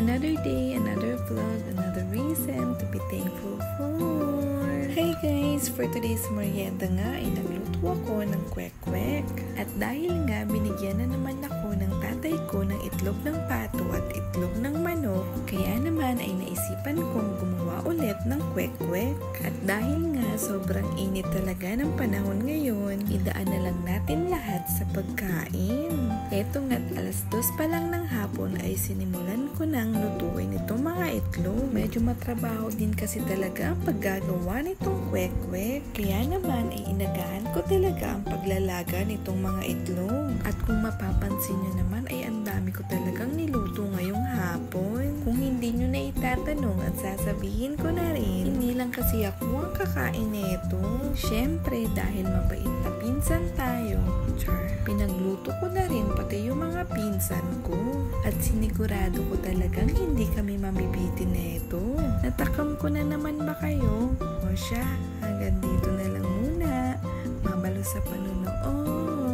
Another day, another vlog, another reason to be thankful for. Hey guys! For today's merienda nga ay nagluto ako ng kwek-kwek. At dahil nga binigyan na naman ako ng tatay ko ng itlog ng pato at itlog ng manok, kaya naman ay naisipan kong gumawa ulit ng kwek-kwek. At dahil nga sobrang init talaga ng panahon ngayon, idaan na lang natin lahat sa pagkain. Eto nga't 2:00 pa lang ng hapon ay sinimulan ko nang lutuin itong mga itlog. Medyo matrabaho din kasi talaga ang paggagawa nitong kwek-kwek. Kaya naman ay inagahan ko talaga ang paglalaga nitong mga itlog. At kung mapapansin nyo naman ay ang dami ko talagang niluto ngayong hapon. Kung hindi nyo na itatanong at sasabihin ko na rin, hindi lang kasi ako ang kakain nito. Syempre dahil mabait na pinsan tayo, pinagluto ko na rin pati yung mga pinsan ko. At sinigurado ko talagang hindi kami mamibitin neto. Natakam ko na naman ba kayo? O siya, hanggang dito na lang muna. Mabalo sa panonood.